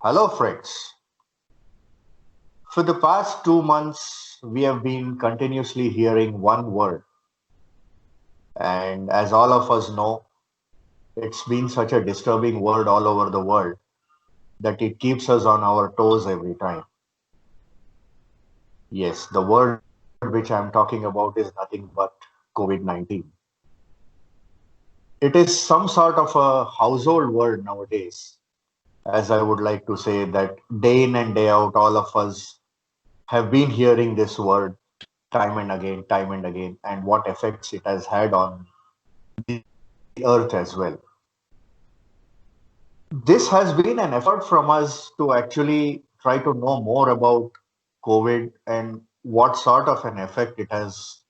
Hello, friends. For the past 2 months, we have been continuously hearing one word. And as all of us know, it's been such a disturbing word all over the world that it keeps us on our toes every time. Yes, the word which I'm talking about is nothing but COVID 19. It is some sort of a household word nowadays, as I would like to say that day in and day out, all of us have been hearing this word time and again, and what effects it has had on the earth as well. This has been an effort from us to actually try to know more about COVID and what sort of an effect it has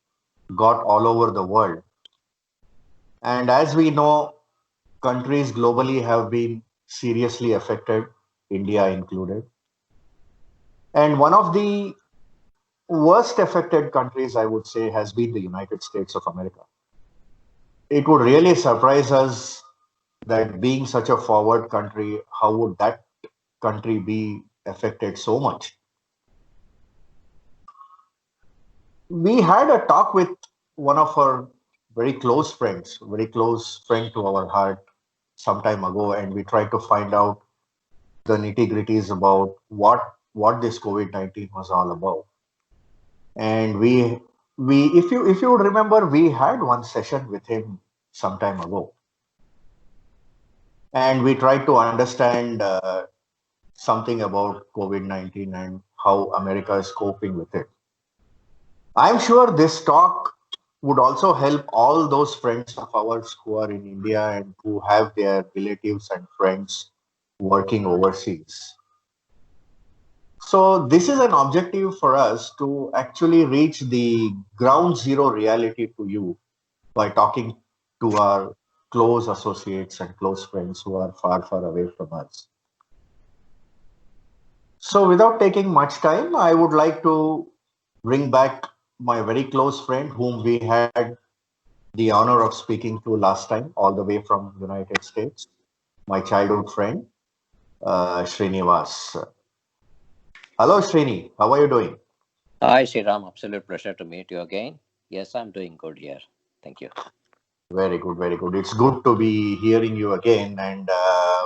got all over the world. And as we know, countries globally have been seriously affected, India included. And one of the worst affected countries, I would say, has been the United States of America. It would really surprise us that being such a forward country, how would that country be affected so much? We had a talk with one of our very close friends, very close friend to our heart some time ago, and we tried to find out the nitty-gritties about what this COVID-19 was all about. And we if you would remember, we had one session with him some time ago, and we tried to understand something about COVID-19 and how America is coping with it. I'm sure this talk would also help all those friends of ours who are in India and who have their relatives and friends working overseas. So, this is an objective for us to actually reach the ground zero reality to you by talking to our close associates and close friends who are far, far away from us. So, without taking much time, I would like to bring back my very close friend whom we had the honor of speaking to last time, all the way from United States, my childhood friend, Srinivas. Hello, Srini. How are you doing? Hi, Sriram. Absolute pleasure to meet you again. Yes, I'm doing good here. Thank you. Very good, very good. It's good to be hearing you again. And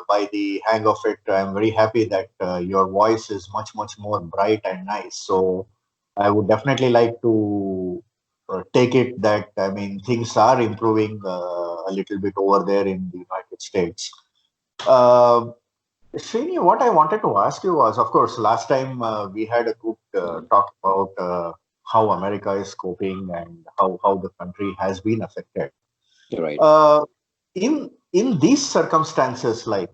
by the hang of it, I'm very happy that your voice is much, much more bright and nice. So I would definitely like to take it that, I mean, things are improving a little bit over there in the United States. Uh, Srini, what I wanted to ask you was, of course, last time we had a good talk about how America is coping and how the country has been affected. You're right. Uh, in these circumstances, like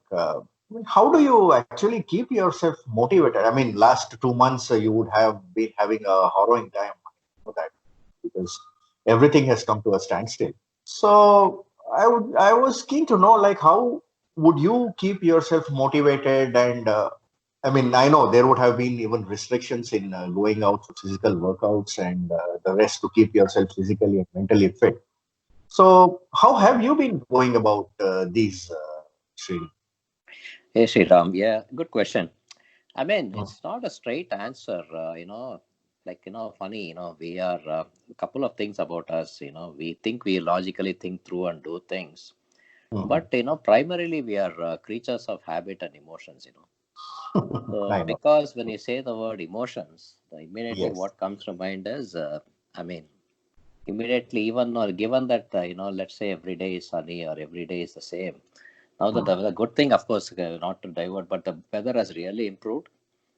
how do you actually keep yourself motivated? I mean, last 2 months you would have been having a harrowing time for that because everything has come to a standstill. So I was keen to know like how would you keep yourself motivated and I mean I know there would have been even restrictions in going out for physical workouts and the rest to keep yourself physically and mentally fit. So how have you been going about these, Srini? Hey, Sriram. Yeah, good question. I mean, Mm, it's not a straight answer. Funny, we are a couple of things about us. We think we logically think through and do things. mhm. But, primarily we are creatures of habit and emotions. So, I know. because when you say the word emotions, immediately Yes. what comes to mind is, I mean, immediately even or given that let's say every day is sunny or every day is the same. Now the good thing, of course, not to divert, but the weather has really improved,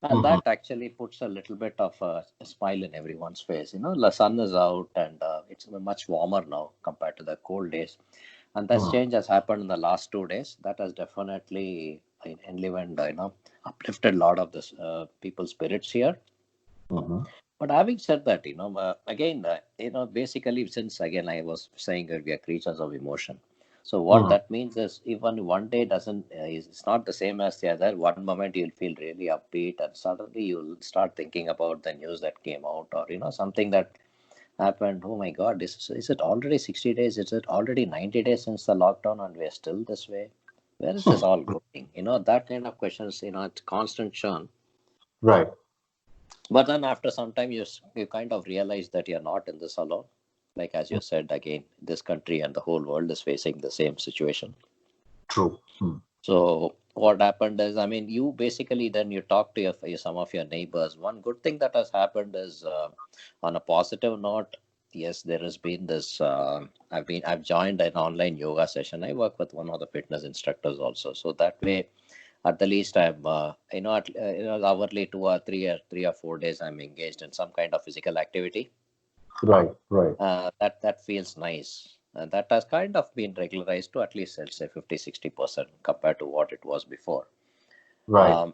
and Mhm. that actually puts a little bit of a smile in everyone's face. The sun is out, and it's much warmer now compared to the cold days, and that Mhm. change has happened in the last 2 days. That has definitely enlivened, uplifted a lot of the people's spirits here. Mhm. But having said that, again, basically, since again I was saying that we are creatures of emotion. So what Mhm. that means is, even one day doesn't, it's not the same as the other. One moment you'll feel really upbeat, and suddenly you'll start thinking about the news that came out, or something that happened. Oh my God, is it already 60 days? Is it already 90 days since the lockdown, and we're still this way? Where is this all going? That kind of questions, it's constant churn. Right. But then after some time, you kind of realize that you're not in this alone. Like as you said, again, this country and the whole world is facing the same situation. True. So what happened is, I mean, you basically then you talk to some of your neighbors. One good thing that has happened is, on a positive note, yes, there has been this. I've joined an online yoga session. I work with one of the fitness instructors also. So that way, at the least, I'm hourly 2 or 3 or 4 days I'm engaged in some kind of physical activity. Right. Right. That feels nice. That has kind of been regularized to at least, let's say, 50-60% compared to what it was before. Right. Um,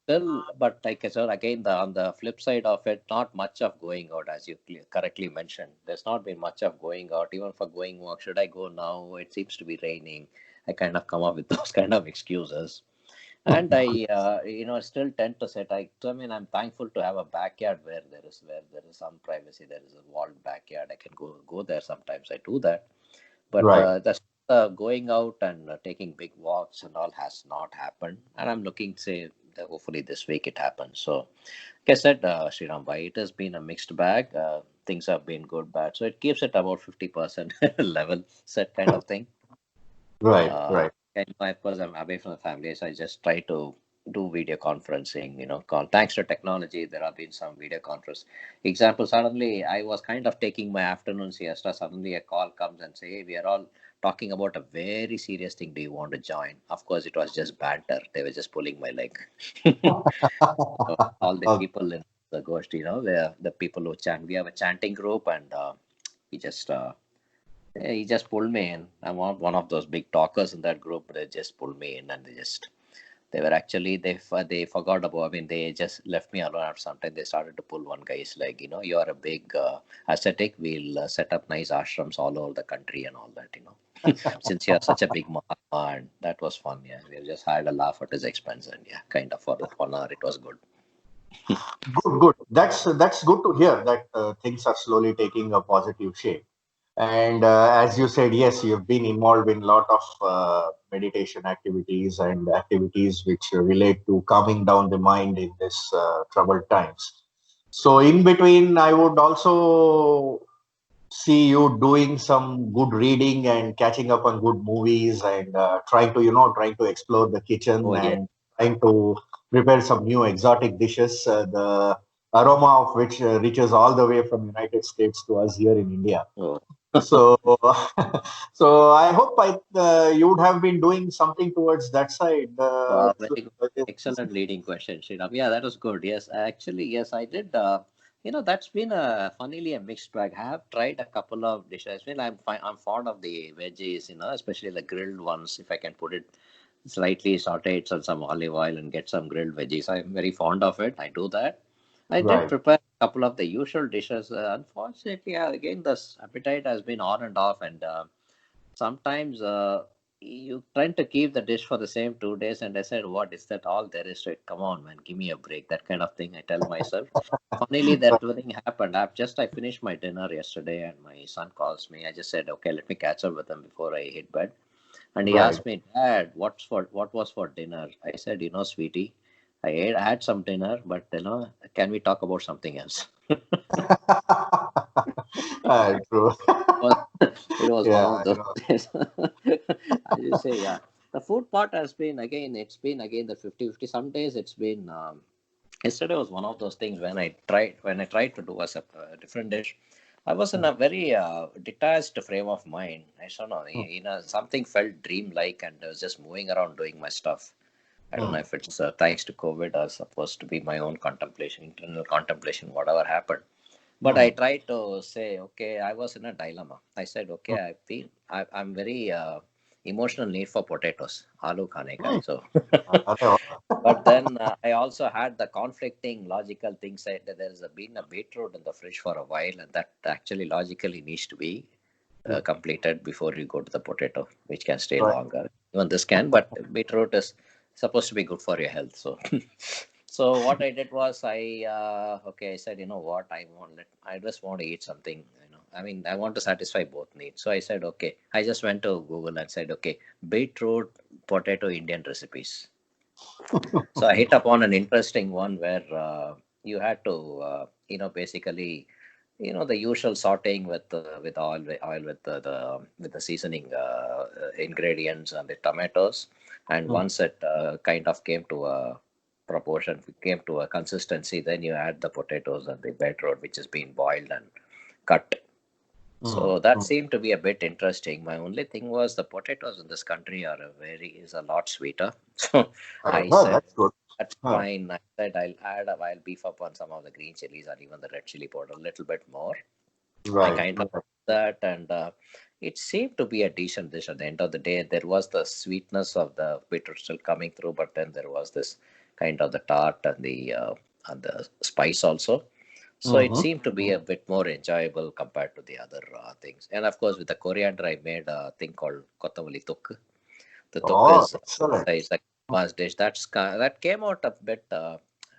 Still, but like I said, again, on the flip side of it, not much of going out, as you correctly mentioned. There's not been much of going out, even for going walk. Should I go now? It seems to be raining. I kind of come up with those kind of excuses. And I, still tend to say, I mean, I'm thankful to have a backyard where there is some privacy. There is a walled backyard. I can go there sometimes. I do that, but Right. the going out and taking big walks and all has not happened. And I'm looking, say, that hopefully this week it happens. So, like I said, Sriram Bhai, it has been a mixed bag. Things have been good, bad. So it keeps it about 50% level set kind of thing. Right. Right. And of course, I'm away from the family, so I just try to do video conferencing. Thanks to technology, there have been some video conference. Example, suddenly I was kind of taking my afternoon siesta. Suddenly a call comes and say, hey, we are all talking about a very serious thing. Do you want to join? Of course, it was just banter. They were just pulling my leg. So all the Okay. people in the ghost, the people who chant. We have a chanting group, and we just he just pulled me in. I'm one of those big talkers in that group. They just pulled me in, and they were actually they forgot about. I mean, they just left me alone. After some time, they started to pull one guy's leg. You are a big ascetic. We'll set up nice ashrams all over the country and all that. Since you are such a big Mahatma, and that was fun. Yeah, we just had a laugh at his expense, and yeah, kind of for 1 hour, it was good. Good. Good. That's good to hear that things are slowly taking a positive shape. And as you said, yes, you've been involved in a lot of meditation activities and activities which relate to calming down the mind in this troubled times. So, in between, I would also see you doing some good reading and catching up on good movies and trying to explore the kitchen Oh yeah. and trying to prepare some new exotic dishes. The aroma of which reaches all the way from United States to us here in India. Oh. So, so I hope you would have been doing something towards that side. Wow, very good. Excellent leading question, Sriram. Yeah, that was good. Yes, actually, yes, I did. That's been funnily a mixed bag. I have tried a couple of dishes. Well, I'm fond of the veggies, especially the grilled ones. If I can put it slightly sauteed on some olive oil and get some grilled veggies, I'm very fond of it. I do that. I did Right. prepare a couple of the usual dishes. Unfortunately, again, this appetite has been on and off, and sometimes you trying to keep the dish for the same 2 days, and I said, what is that all there is to it? Come on, man, give me a break. That kind of thing I tell myself. Funnily, that thing happened. I finished my dinner yesterday, and my son calls me. I just said, okay, let me catch up with him before I hit bed. And he Right. asked me, Dad, what was for dinner? I said, sweetie, I had some dinner, but can we talk about something else? True. was it was one Yeah, of I those know. days. As you say, yeah. The food part has been again. It's been again the 50-50. Some days it's been. Yesterday was one of those things when I tried to do a different dish. I was in a very detached frame of mind. I don't know. Something felt dream-like, and I was just moving around doing my stuff. I don't know Hmm. if it's thanks to COVID or supposed to be my own contemplation, internal contemplation, whatever happened. But I Hmm. tried to say, okay, I was in a dilemma. I said, okay, I'm very emotional need for potatoes, aloo khane ka Hmm. hai. So, Arre वाह. but then I also had the conflicting logical things that there's been a beetroot in the fridge for a while, and that actually logically needs to be completed before you go to the potato, which can stay Right. longer. Even this can, but beetroot is supposed to be good for your health. So, so what I did was I said, I just want to eat something, I mean, I want to satisfy both needs. So I said, okay. I just went to Google and said, okay, beetroot potato Indian recipes. So I hit upon an interesting one where you had to, basically, the usual sauteing with oil with the seasoning ingredients and the tomatoes, and once it kind of came to a proportion, came to a consistency, then you add the potatoes and the beetroot, which has been boiled and cut. So that seemed to be a bit interesting. My only thing was the potatoes in this country is a lot sweeter. So I said, That's good. that's fine. I said I'll beef up on some of the green chilies and even the red chili powder a little bit more. I Right. kind of did that, and it seemed to be a decent dish. At the end of the day, there was the sweetness of the beetroot still coming through, but then there was this kind of the tart and the spice also. So it Mm-hmm. seemed to be a bit more enjoyable compared to the other things. And of course, with the coriander, I made a thing called kotamali tuk. The tuk Oh, excellent. is a mass dish. That came out a bit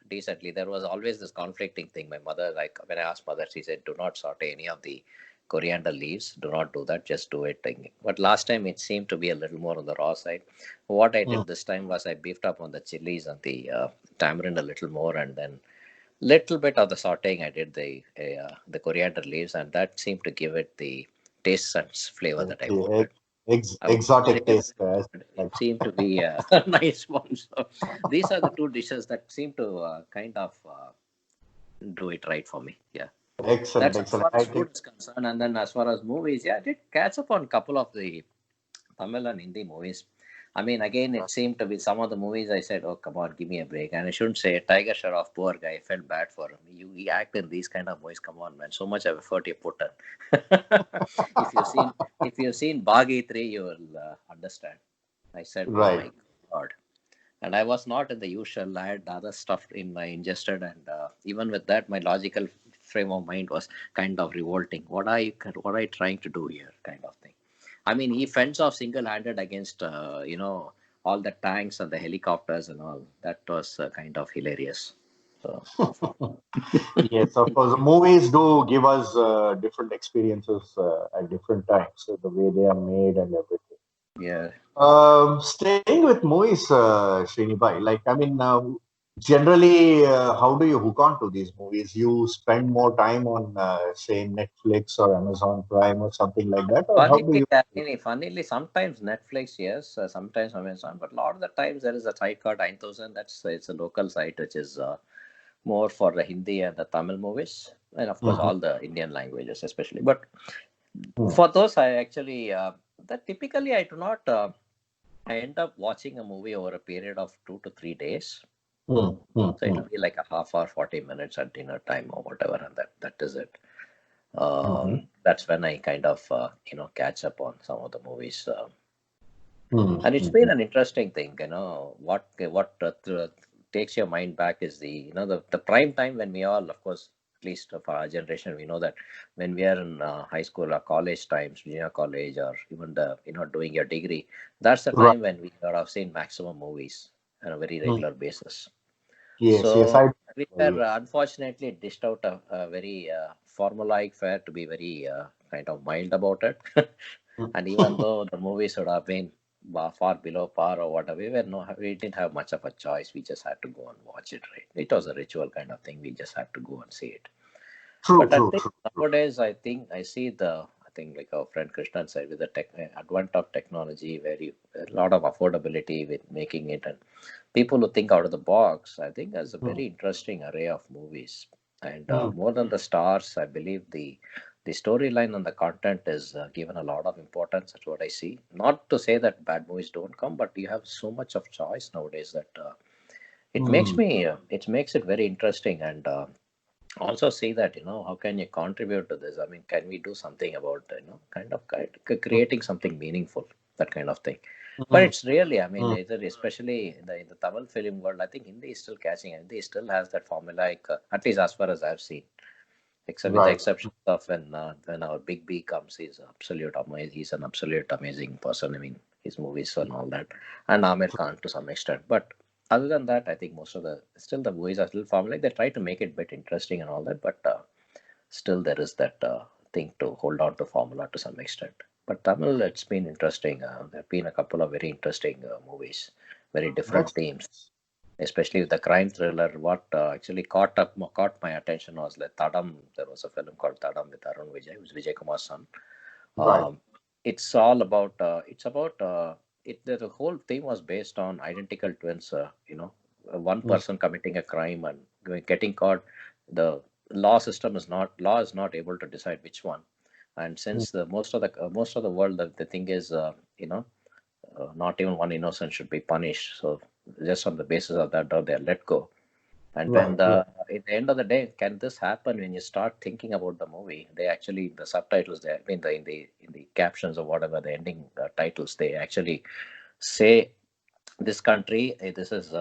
decently. There was always this conflicting thing. My mother, like when I asked mother, she said, "Do not saute any of the coriander leaves. Do not do that. Just do it." But last time it seemed to be a little more on the raw side. What I did this time was I beefed up on the chilies and the tamarind a little more, and then little bit of the sauteing I did the coriander leaves, and that seemed to give it the taste and flavor that I Okay. wanted. I won't say Exotic that taste, guys. it seemed to be a nice one. So these are the two dishes that seem to kind of do it right for me. Yeah, Excellent, that's as excellent. far I as think. food is concerned. And then as far as movies, yeah, I did catch up on a couple of the Tamil and Hindi movies. I mean, again, it seemed to be some of the movies I said, "Oh, come on, give me a break." And I shouldn't say Tiger Shroff, poor guy, I felt bad for him. You act in these kind of movies. Come on, man, so much of effort you put in. If you've seen Bagi 3, you will understand. I said, "Oh Right. my God." And I was not in the usual. I had other stuff in my ingested, and even with that, my logical frame of mind was kind of revolting. What are you trying to do here, kind of thing. I mean, he fends off single-handed against all the tanks and the helicopters and all. That was kind of hilarious. So Yes, of course. The movies do give us different experiences at different times, so the way they are made and everything. yeah, Staying with movies, Srinivai, like, I mean, generally, how do you hook on to these movies? You spend more time on, say, Netflix or Amazon Prime or something like that, or how do you? funnily, sometimes Netflix, yes, sometimes Amazon, but a lot of the times there is a site called 9000. It's a local site which is more for the Hindi and the Tamil movies, and of course Mhm. all the Indian languages, especially. But Mhm. for those, I actually that typically I do not. I end up watching a movie over a period of 2 to 3 days. Mhm. So it'll Mhm. be like a half hour, 40 minutes at dinner time or whatever, and that is it. Mhm. That's when I kind of catch up on some of the movies. Mhm. And it's been Mhm. an interesting thing, what takes your mind back is the prime time when we all, of course, at least of our generation, we know that when we are in high school or college times, junior college, or even the doing your degree, that's the Right. time when we would have seen maximum movies on a very Mhm. regular basis. Yes, yes, So I we were agree. unfortunately dished out a very formulaic fare to be very kind of mild about it. And even though the movies would have been far below par or whatever, we didn't have much of a choice. We just had to go and watch it, right? It was a ritual kind of thing. We just had to go and see it. True, But I true, think true, true. nowadays, I see I think like our friend Krishnan said, with the advent of technology, a lot of affordability with making it, and people who think out of the box, I think there's a Mhm. very interesting array of movies. And Mhm. more than the stars, I believe the storyline and the content is given a lot of importance. That's what I see. Not to say that bad movies don't come, but you have so much of choice nowadays that Mhm. it makes it very interesting. And also see that how can you contribute to this. I mean, can we do something about creating something meaningful, that kind of thing. But Mhm. it's really, I mean, Mhm. either especially in the Tamil film world, I think Hindi is still catching. Hindi still has that formula, like, at least as far as I've seen, except with the Right. exception of when our big B comes. He's an absolute amazing person. I mean, his movies and all that, and Amir Khan to some extent. But other than that, I think most of the movies are still formulaic. They try to make it a bit interesting and all that, but still there is that thing to hold on to formula to some extent. But Tamil, it's been interesting. There have been a couple of very interesting movies, very different That's themes, especially with the crime thriller. What actually caught my attention was like Tadam. There was a film called Tadam with Arun Vijay, who's Vijay Kumar's son. right. Um, it's all about. It's about. It the whole theme was based on identical twins. One Mm, person committing a crime and getting caught. The law is not able to decide which one. And mm, since the most of the world, the thing is, not even one innocent should be punished. So just on the basis of that, they are let go. And when right, right. at the end of the day, can this happen when you start thinking about the movie? They actually the subtitles there, in the captions or whatever the ending titles, they actually say this country. This is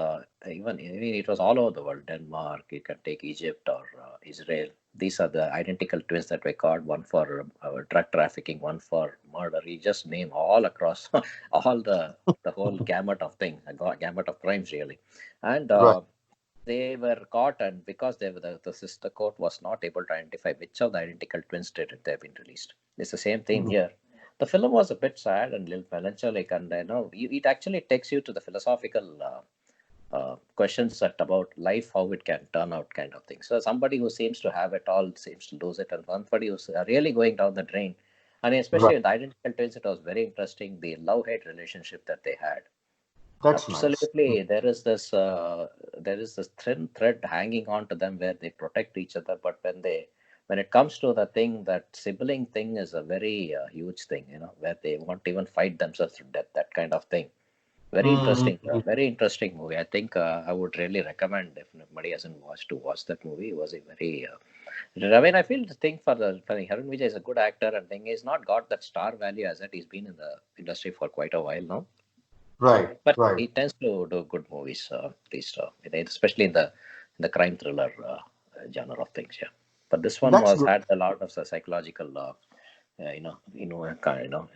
even it was all over the world. Denmark, you can take Egypt or Israel. These are the identical twins that were caught. One for drug trafficking, one for murder. You just name all across all the whole gamut of things, gamut of crimes really, and. Right. They were caught, and because the sister court was not able to identify which of the identical twins did it, they've been released. It's the same theme Mhm. here. The film was a bit sad and little melancholic, and it actually takes you to the philosophical questions that about life, how it can turn out, kind of thing. So somebody who seems to have it all seems to lose it, and somebody who's really going down the drain. And especially Right. with the identical twins, it was very interesting the love-hate relationship that they had. That's nice. Absolutely, there is this thin thread hanging on to them where they protect each other. But when it comes to the thing, that sibling thing is a very huge thing, where they won't even fight themselves to death. That kind of thing. Mm-hmm. Very interesting movie. I think I would really recommend if anybody hasn't watched to watch that movie. It was a very I mean, I feel the thing for the Harun Vijay is a good actor, and thing he's not got that star value as that he's been in the industry for quite a while now. Right, But right. he tends to do good movies, at least, especially in the crime thriller genre of things. Yeah, but this one That's was good. had a lot of the psychological,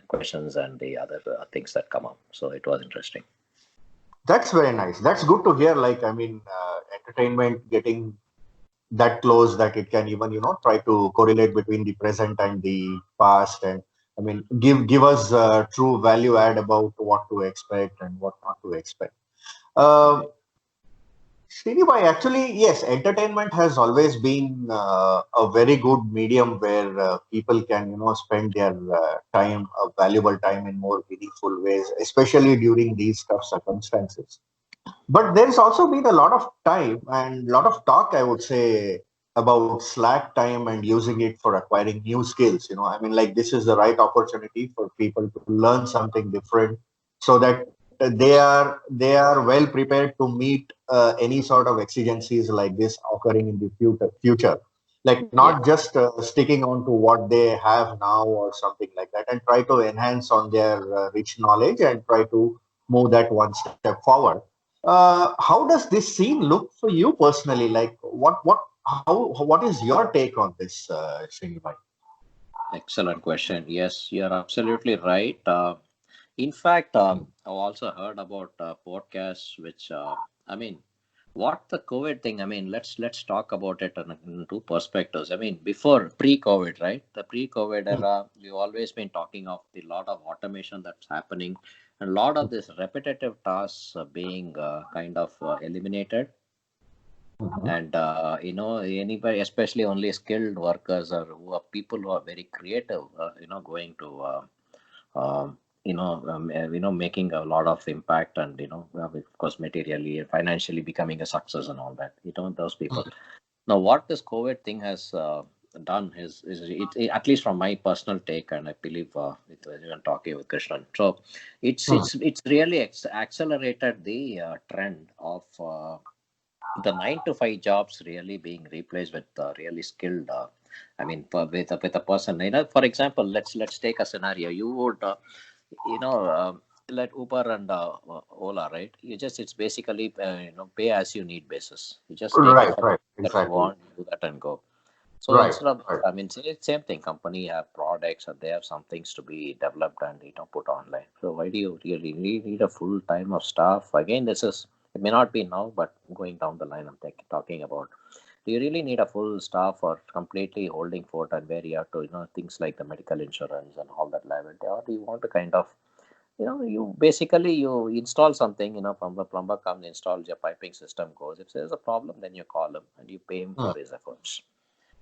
questions and the other things that come up. So it was interesting. That's very nice. That's good to hear. Like, I mean, entertainment getting that close that it can even, try to correlate between the present and the past, and I mean, give us true value add about what to expect and what not to expect. Uh, Right. Srinivai, actually, yes, entertainment has always been a very good medium where people can, spend their time, valuable time in more meaningful ways, especially during these tough circumstances. But there's also been a lot of time and a lot of talk, I would say, about slack time and using it for acquiring new skills. I mean, like this is the right opportunity for people to learn something different so that they are well prepared to meet any sort of exigencies like this occurring in the future. Like Yeah. not just sticking on to what they have now or something like that, and try to enhance on their rich knowledge and try to move that one step forward. How does this scene look for you personally? Like, what is your take on this, Srinivai? Excellent question. Yes, you're absolutely right. In fact, I've also heard about podcasts, which I mean, what the COVID thing. I mean, let's talk about it in two perspectives. I mean, before pre-COVID, right? The pre-COVID Mm, era, we've always been talking of the lot of automation that's happening, and a lot of this repetitive tasks being kind of eliminated. mhm. And anybody, especially only skilled workers or who are people who are very creative, going to making a lot of impact, and of course materially and financially becoming a success and all that, those people. Now what this COVID thing has done at least from my personal take, and I believe with even talking with Krishnan, so Mm, it's really accelerated the trend of the 9 to 5 jobs really being replaced with really skilled. With a person. For example, let's take a scenario. You would, let Uber and Ola, right? It's basically pay as you need basis. You just take it right, for right, that you exactly. want, do that and go. So Right, instead of, right. I mean, same thing. Company have products and they have some things to be developed and put online. So why do you really need a full time of staff? Again, this is, it may not be now, but going down the line, I'm talking about. Do you really need a full staff or completely holding fort, and where you have to, things like the medical insurance and all that liability, or do you want to kind of, you basically you install something, from the plumber comes, installs your piping system, goes. If there's a problem, then you call him and you pay him for mm, his efforts.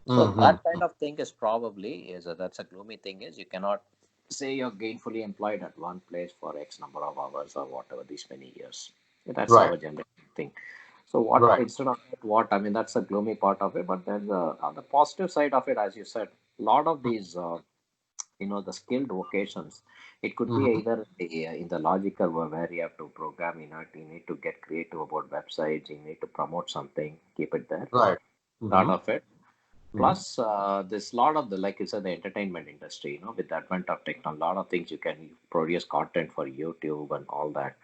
So mm, that kind of thing is probably that's a gloomy thing is you cannot say you're gainfully employed at one place for X number of hours or whatever these many years. That's right, our general thing. So what right. instead of that, what I mean, that's a gloomy part of it. But then on the positive side of it, as you said, a lot of these the skilled vocations, it could be Mm-hmm. either in the logical where you have to program, you need to get creative about websites, you need to promote something, keep it there, Right. part Mm-hmm. of it. Mm-hmm. Plus, this lot of the, like you said, the entertainment industry, with the advent of technology, a lot of things you can produce content for YouTube and all that.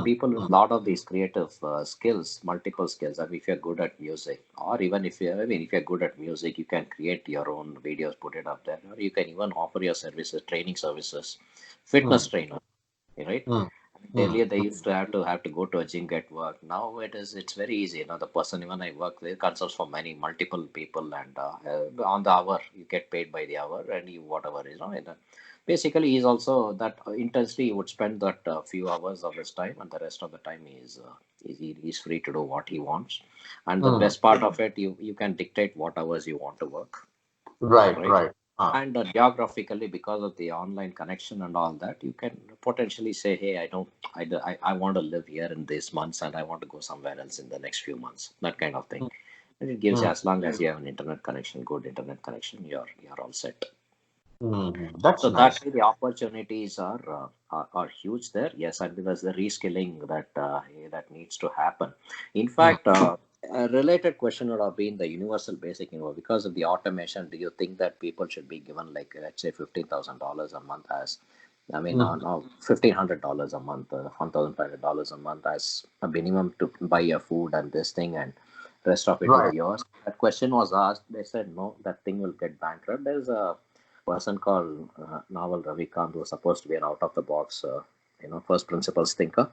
People with a lot of these creative skills, multiple skills. I mean, if you're good at music, or even if you're good at music, you can create your own videos, put it up there, or you can even offer your services, training services, fitness Mm, trainer, right? mm, mm, Earlier, they used to have to go to a gym, get work. Now it's very easy. The person even I work with consults for many multiple people, and on the hour you get paid by the hour, and you whatever basically he's also that intensely he would spend that few hours of his time, and the rest of the time he's free to do what he wants. And the mm. best part of it, you can dictate what hours you want to work, Right, right? right. And geographically, because of the online connection and all that, you can potentially say, hey, I don't, I want to live here in these months and I want to go somewhere else in the next few months, that kind of thing. And it gives you, Mm, as long as you have an internet connection, good internet connection, you're all set. That's So that nice. way the opportunities are huge there. Yes, and there's the reskilling that needs to happen. In Mm, fact, a related question would have been the universal basic income. Because of the automation, do you think that people should be given, like, let's say $15,000 a month as, I mean, mm, now $1,500 a month, $1,500 a month as a minimum to buy your food and this thing, and rest of it is right. yours? That question was asked. They said no, that thing will get bankrupt. There's a person called Naval Ravikant, who was supposed to be an out of the box, first principles thinker.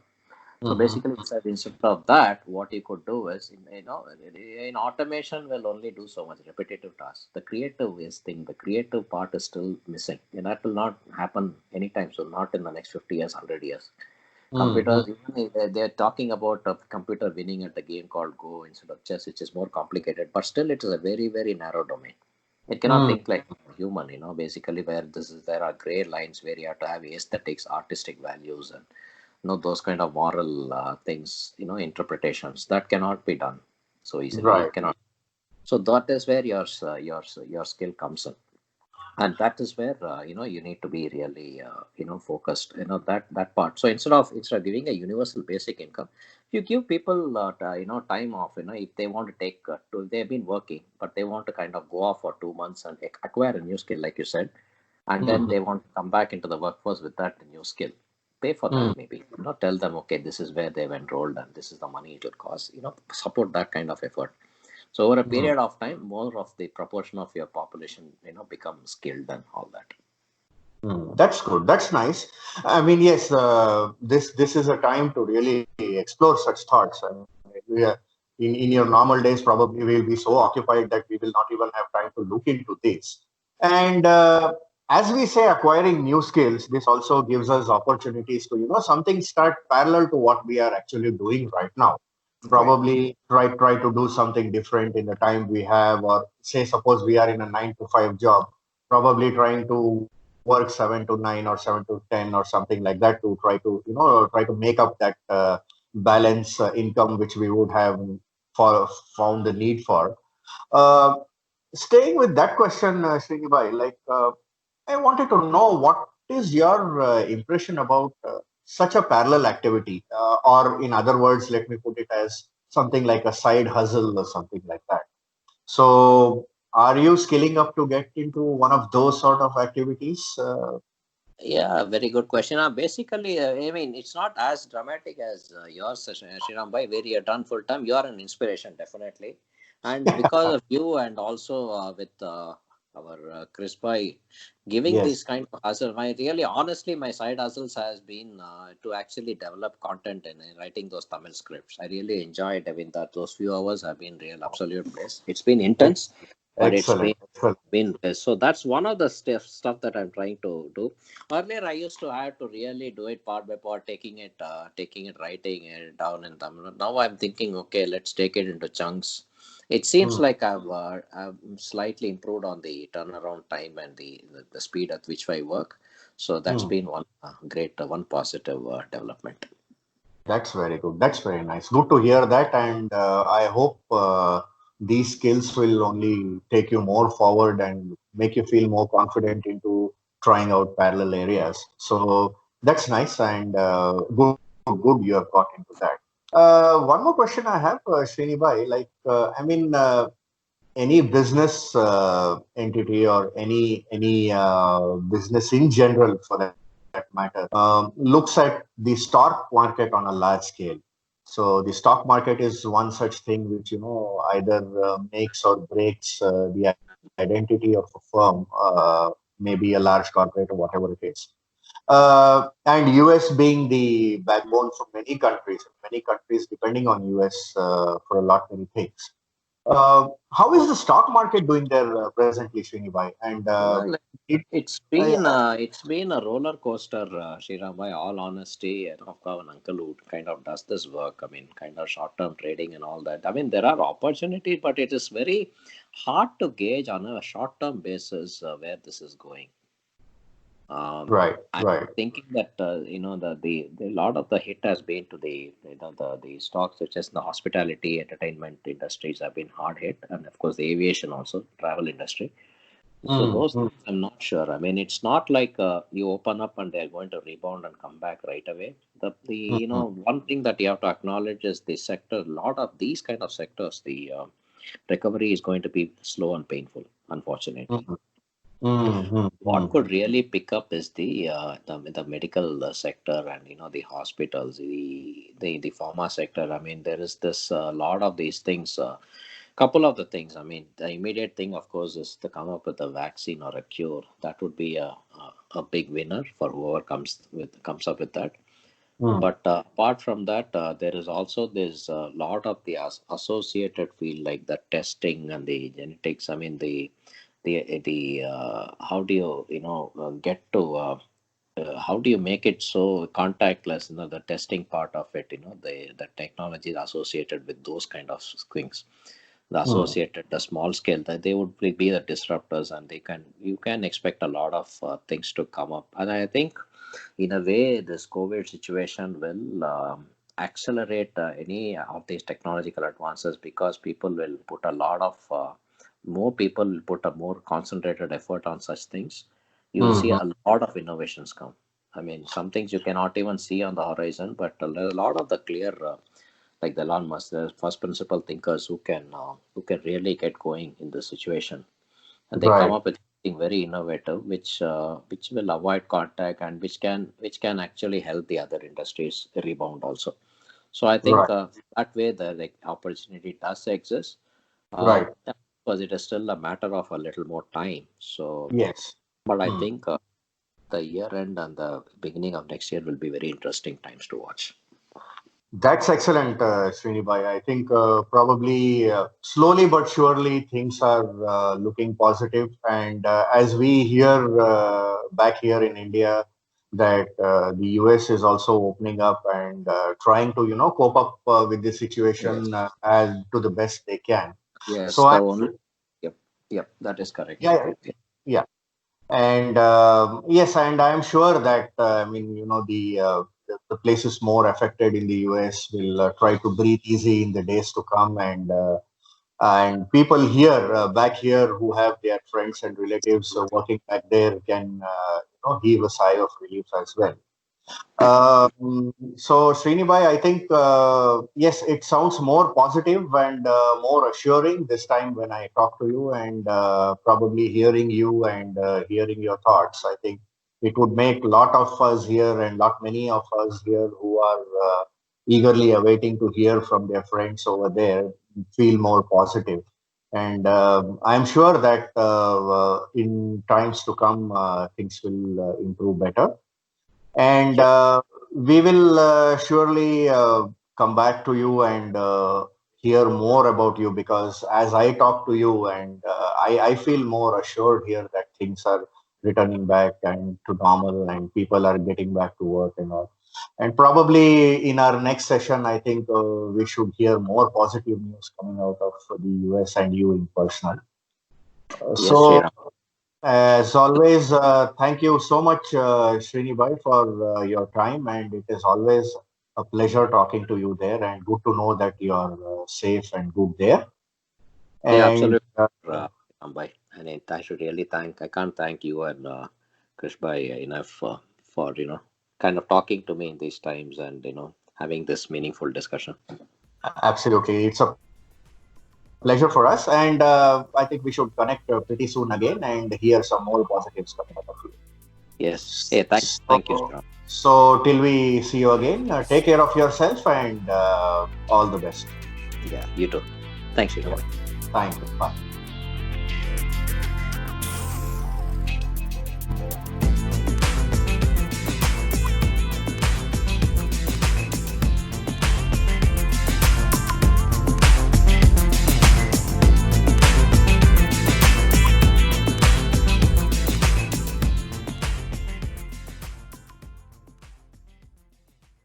So Mm-hmm. basically, it said instead of that, what you could do is, in automation will only do so much repetitive tasks. The creative the creative part is still missing, and that will not happen anytime soon, not in the next 50 years, 100 years. Mm-hmm. Computers, even they're talking about a computer winning at the game called Go instead of chess, which is more complicated, but still it is a very, very narrow domain. It cannot Mm, think like human, basically, where there are gray lines where you have to have aesthetics, artistic values, and those kind of moral things, interpretations that cannot be done so easily. right. It cannot. So that is where your skill comes in, and that is where you need to be really focused, that part. So instead of giving a universal basic income, you give people time off. If they want to take they've been working, but they want to kind of go off for 2 months and acquire a new skill, like you said, and then Mm-hmm. they want to come back into the workforce with that new skill. Pay for that, Mm, maybe, tell them, okay, this is where they've enrolled and this is the money it will cost. Support that kind of effort. So over a mm, period of time, more of the proportion of your population, becomes skilled and all that. That's good. That's nice. I mean, yes, this is a time to really explore such thoughts. I mean, in your normal days, probably we'll be so occupied that we will not even have time to look into this. And as we say, acquiring new skills, this also gives us opportunities to, something start parallel to what we are actually doing right now. Right. Probably try to do something different in the time we have, or say, suppose we are in a 9 to 5 job, probably trying to work 7 to 9 or 7 to 10 or something like that to try to make up that balance income which we would have found the need for. Uh, Staying with that question, Srinivai, like I wanted to know what is your impression about such a parallel activity, or in other words, let me put it as something like a side hustle or something like that. So, are you skilling up to get into one of those sort of activities? Yeah, very good question. Basically, I mean, it's not as dramatic as yours, Sriram Bhai, where you're done full time. You are an inspiration, definitely. And because of you, and also with Chris by giving Yes. this kind of hustle. My really honestly, my side hustles has been to actually develop content and writing those Tamil scripts. I really enjoyed. I mean, that those few hours have been real absolute bliss. It's been Ex- intense, but it's Excellent. Excellent. been bliss. So that's one of the stuff that I'm trying to do. Earlier, I used to have to really do it part by part, taking it, writing it down in Tamil. Now I'm thinking, okay, let's take it into chunks. It seems Mm, like I've slightly improved on the turnaround time and the speed at which I work. So that's mm. been one great, one positive development. That's very good. That's very nice. Good to hear that. And I hope these skills will only take you more forward and make you feel more confident into trying out parallel areas. So that's nice and good you have got into that. One more question I have, Srini Bhai, like, any business entity or any business in general for that matter looks at the stock market on a large scale. So the stock market is one such thing which either makes or breaks the identity of a firm, maybe a large corporate or whatever it is. And US being the backbone for many countries depending on US for a lot many things. How is the stock market doing there presently, Srinivai? And Well, it, yeah, it's been a roller coaster, Shriram. By all honesty, I've got an uncle who kind of does this work. I mean, kind of short term trading and all that. I mean, there are opportunities, but it is very hard to gauge on a short term basis where this is going. right, I'm right. thinking that the lot of the hit has been to the stocks such as the hospitality, entertainment industries have been hard hit, and of course the aviation also, travel industry. So Mm, those mm, things I'm not sure. I mean, it's not like you open up and they're going to rebound and come back right away. The mm, one thing that you have to acknowledge is the sector. A lot of these kind of sectors, the recovery is going to be slow and painful, unfortunately. mm, mm, mm, What mm. could really pick up is the medical sector and the hospitals, the pharma sector. I mean, there is this lot of these things. Couple of the things. I mean, the immediate thing, of course, is to come up with a vaccine or a cure. That would be a big winner for whoever comes up with that. Mm. But apart from that, there is also this lot of the associated field like the testing and the genetics. I mean, the how do get to how do you make it so contactless? The testing part of it. The technology associated with those kind of things, the Mm. associated the small scale, that they would be the disruptors, and you can expect a lot of things to come up. And I think in a way this COVID situation will accelerate any of these technological advances, because people will put a lot of more people will put a more concentrated effort on such things. You will see Mm. a lot of innovations come. I mean, some things you cannot even see on the horizon, but a lot of the clear like the Elon Musk, the first principle thinkers who can really get going in this situation, and they come Right, up with something very innovative, which will avoid contact, and which can actually help the other industries rebound also. So I think right, that way the opportunity does exist. right. Because it is still a matter of a little more time. So, Yes. but I Mm. think the year end and the beginning of next year will be very interesting times to watch. That's excellent, Srinivai. I think probably slowly but surely things are looking positive. And as we hear back here in India, that the US is also opening up and trying to, cope up with the Yes. situation as to the best they can. Yes, So, the only. Yep, yep, that is correct. yeah, yeah. And yes, and I'm sure that the places more affected in the US will try to breathe easy in the days to come, and people here back here who have their friends and relatives working back there can heave a sigh of relief as well. So, Srinivai, I think, yes, it sounds more positive and more assuring this time when I talk to you, and probably hearing you and hearing your thoughts. I think it would make a lot of us here and lot many of us here who are eagerly awaiting to hear from their friends over there feel more positive. And I'm sure that in times to come, things will improve better. And Sure. we will surely come back to you and hear more about you, because as I talk to you, and I feel more assured here that things are returning back and to normal and people are getting back to work and all. And probably in our next session, I think we should hear more positive news coming out of the US and you in person. Yes, So, Sriram. as always, thank you so much, Srini Bhai, for your time. And it is always a pleasure talking to you there, and good to know that you are safe and good there. Yeah, And absolutely. Bhai. And I should really I can't thank you and Krish Bhai enough for, kind of talking to me in these times and, having this meaningful discussion. absolutely, it's a pleasure for us. And I think we should connect pretty soon again and hear some more positives coming out of you. Yes. Hey, thank you, So, Sriram. so till we see you again, take care of yourself and all the best. Yeah, you too. Thanks, Yeah, Sriram. thank you. Bye.